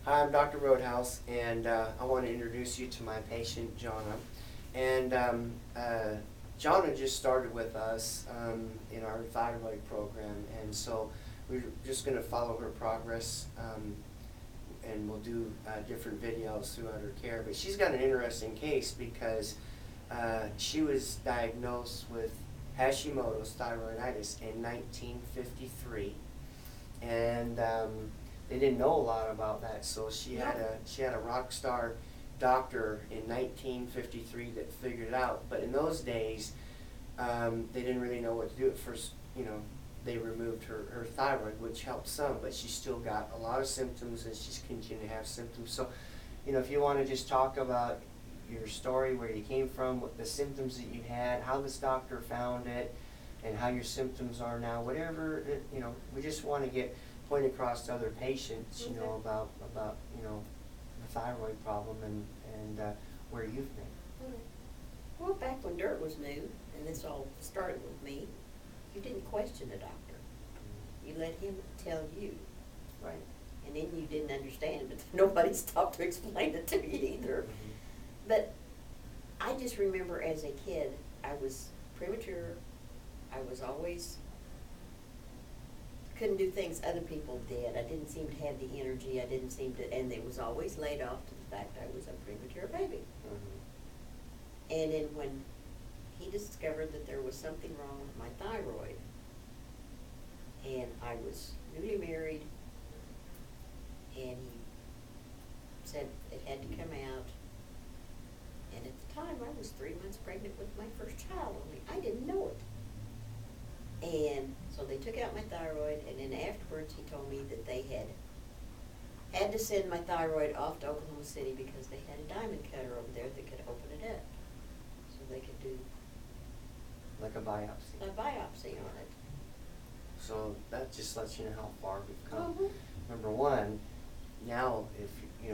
Hi, I'm Dr. Roadhouse, and I want to introduce you to my patient, Jonna. And Jonna just started with us in our thyroid program, and so we're just going to follow her progress, and we'll do different videos throughout her care. But she's got an interesting case because she was diagnosed with Hashimoto's thyroiditis in 1953, and they didn't know a lot about that, so she had a rock star doctor in 1953 that figured it out. But in those days, they didn't really know what to do. At first, they removed her thyroid, which helped some, but she still got a lot of symptoms, and she's continuing to have symptoms. So, if you want to just talk about your story, where you came from, what the symptoms that you had, how this doctor found it, and how your symptoms are now, whatever, we just want to get point across to other patients, about the thyroid problem and where you've been. Okay. Well, back when dirt was new, and this all started with me, you didn't question the doctor. You let him tell you. Right. And then you didn't understand, but nobody stopped to explain it to you either. Mm-hmm. But I just remember as a kid, I was premature. I was always couldn't do things other people did. I didn't seem to have the energy. I didn't seem to, and it was always laid off to the fact I was a premature baby. Mm-hmm. And then when he discovered that there was something wrong with my thyroid, and I was newly married, and he said it had to come out. And at the time, I was 3 months pregnant with my first child. Only I didn't know it. And so they took out my thyroid, and then afterwards he told me that they had to send my thyroid off to Oklahoma City because they had a diamond cutter over there that could open it up, so they could do Like a biopsy. a biopsy on it. So that just lets you know how far we've come. Mhm. Number one, now if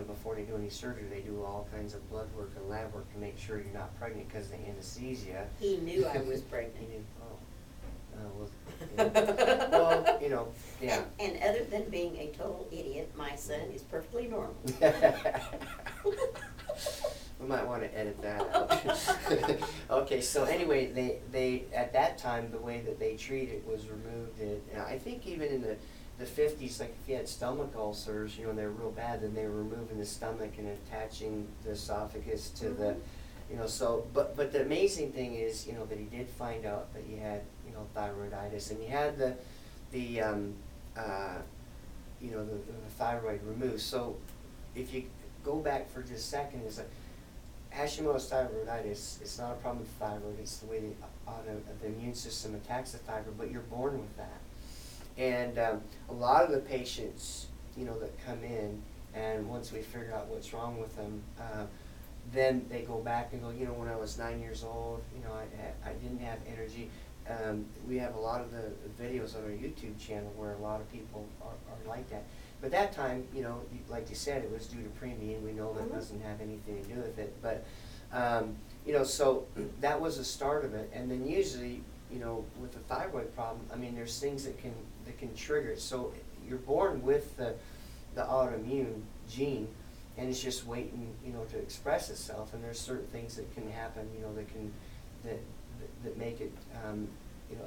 before they do any surgery, they do all kinds of blood work and lab work to make sure you're not pregnant because of the anesthesia. He knew I was pregnant. He knew. Well, yeah. And other than being a total idiot, my son is perfectly normal. We might want to edit that out. Okay, so anyway, they at that time, the way that they treated was removed it. And I think even in the 50s, like if you had stomach ulcers, and they're real bad, then they were removing the stomach and attaching the esophagus to the, so, but the amazing thing is, that he did find out that you had, thyroiditis, and you had the thyroid removed. So if you go back for just a second, is like Hashimoto's thyroiditis, it's not a problem with the thyroid, it's the way the immune system attacks the thyroid, but you're born with that. And a lot of the patients, that come in, and once we figure out what's wrong with them, then they go back and go, when I was 9 years old, I didn't have energy. We have a lot of the videos on our YouTube channel where a lot of people are like that. But that time, like you said, it was due to preemie, we know that doesn't have anything to do with it. But, so that was the start of it. And then usually, with the thyroid problem, there's things that can trigger it. So you're born with the autoimmune gene, and it's just waiting, to express itself. And there's certain things that can happen, that make it,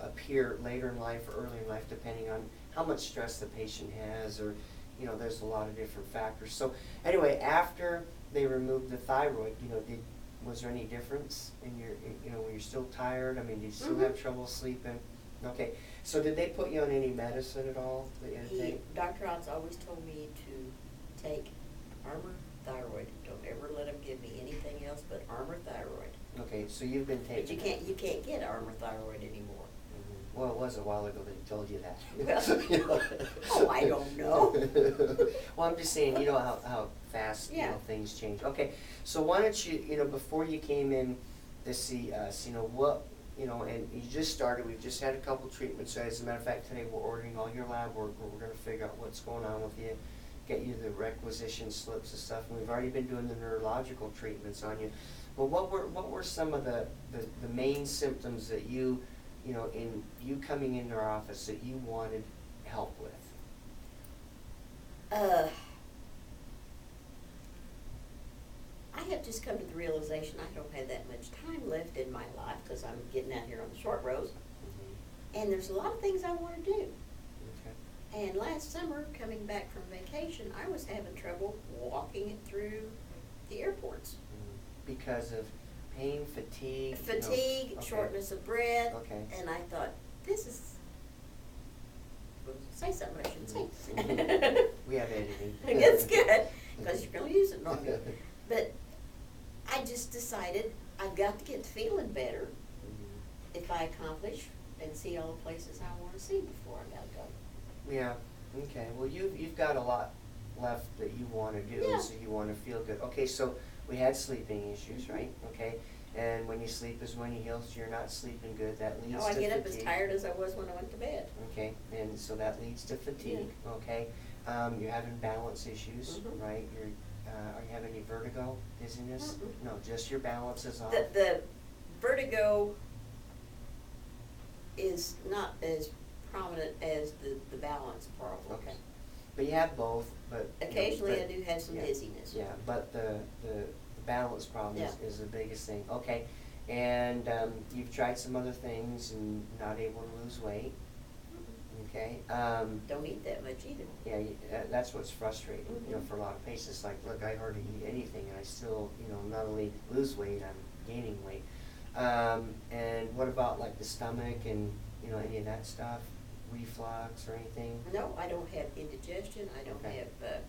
appear later in life or early in life, depending on how much stress the patient has, or, there's a lot of different factors. So anyway, after they removed the thyroid, was there any difference in your, when you're still tired? Did you still have trouble sleeping? Okay, so did they put you on any medicine at all that you had to take? Dr. Otts always told me to take Armour Thyroid. Don't ever let him give me anything else but Armour Thyroid. Okay, so you've been taking. But you can't get Armour Thyroid anymore. Mm-hmm. Well, it was a while ago that he told you that. Oh, I don't know. Well, I'm just saying, how fast things change. Okay, so why don't you, before you came in to see us, what, and you just started. We've just had a couple treatments. As a matter of fact, today we're ordering all your lab work. We're going to figure out what's going on with you, get you the requisition slips and stuff. And we've already been doing the neurological treatments on you. But what were some of the main symptoms that you in you coming into our office that you wanted help with? I've just come to the realization I don't have that much time left in my life because I'm getting out here on the short rows. And there's a lot of things I want to do. Okay. And last summer, coming back from vacation, I was having trouble walking it through the airports. Because of pain, fatigue? Fatigue, No. Okay. shortness of breath. Okay. And I thought, this is, well, say something I shouldn't say. Mhm. We have editing. That's good, because you're going to use it longer. But I just decided I've got to get feeling better if I accomplish and see all the places I want to see before I gotta go. Yeah, okay, well, you've got a lot left that you wanna do, Yeah. so you wanna feel good. Okay, so we had sleeping issues, right? Okay, and when you sleep is when you heal, so you're not sleeping good, that leads to Oh, I fatigue. get up as tired as I was when I went to bed. Okay, and so that leads to fatigue, okay? You're having balance issues, Mhm. right? Are you having any vertigo, dizziness? Mm-mm. No, just your balance is off? The vertigo is not as prominent as the balance problem. Okay, but you have both, but. you know, Occasionally I but- do have some yeah, dizziness. Yeah, but the balance problem Yeah. is the biggest thing. Okay, and you've tried some other things and not able to lose weight, okay? Don't eat that much either. Yeah, that's what's frustrating, you know, Mhm. for a lot of patients. Like, look, I hardly eat anything and I still, you know, not only lose weight, I'm gaining weight. And what about like the stomach and, you know, any of that stuff? Reflux or anything? No, I don't have indigestion, I don't Okay. have,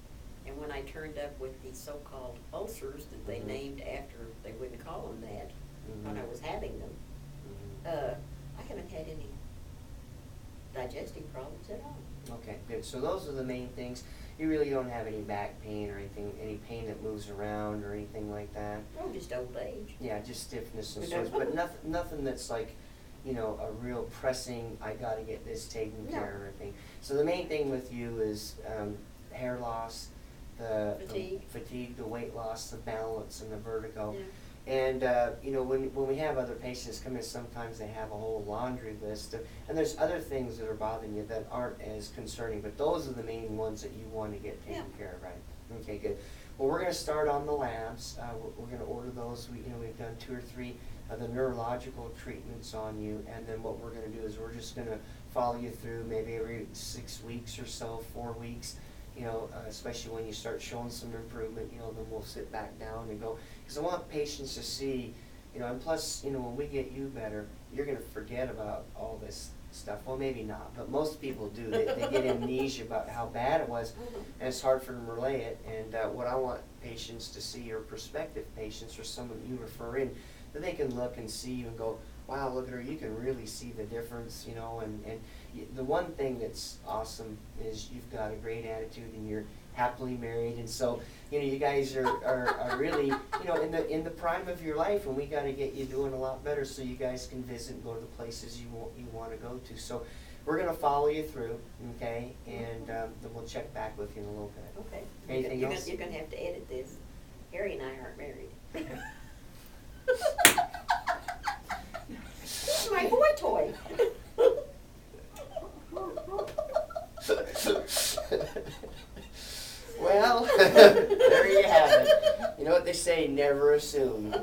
and when I turned up with these so-called ulcers that they Mhm. named after, they wouldn't call them that, when I Mhm. was having them, Mhm. I haven't had any digestive problems at all. Okay, good. So those are the main things. You really don't have any back pain or anything, any pain that moves around or anything like that? Oh, just old age. Yeah, just stiffness and sores, but nothing that's like, you know, a real pressing, I gotta get this taken No. care of or anything. So the main thing with you is hair loss, the Fatigue. fatigue, the weight loss, the balance, and the vertigo. Yeah. And, you know, when we have other patients come in, sometimes they have a whole laundry list and there's other things that are bothering you that aren't as concerning, but those are the main ones that you want to get taken Yeah. care of, right? Okay, good. Well, we're gonna start on the labs. We're gonna order those. We've done 2 or 3 of the neurological treatments on you, and then what we're gonna do is we're just gonna follow you through maybe every 6 weeks or so, 4 weeks. You know, especially when you start showing some improvement, you know, then we'll sit back down and go. Because I want patients to see, you know, and plus, you know, when we get you better, you're going to forget about all this stuff. Well, maybe not, but most people do. They get amnesia about how bad it was, and it's hard for them to relay it. And what I want patients to see, or prospective patients, or someone you refer in, that they can look and see you and go, wow, look at her, you can really see the difference, you know, and the one thing that's awesome is you've got a great attitude and you're happily married, and so, you know, you guys are really, you know, in the prime of your life, and we gotta get you doing a lot better so you guys can visit and go to the places you want to go to. So we're gonna follow you through, okay, and then we'll check back with you in a little bit. Okay. Anything else? You're gonna have to edit this. Harry and I aren't married. This is my boy toy. Well, there you have it. You know what they say, never assume.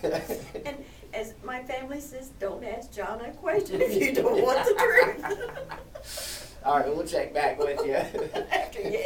And as my family says, don't ask John a question if you don't want the truth. All right, we'll check back with you. After you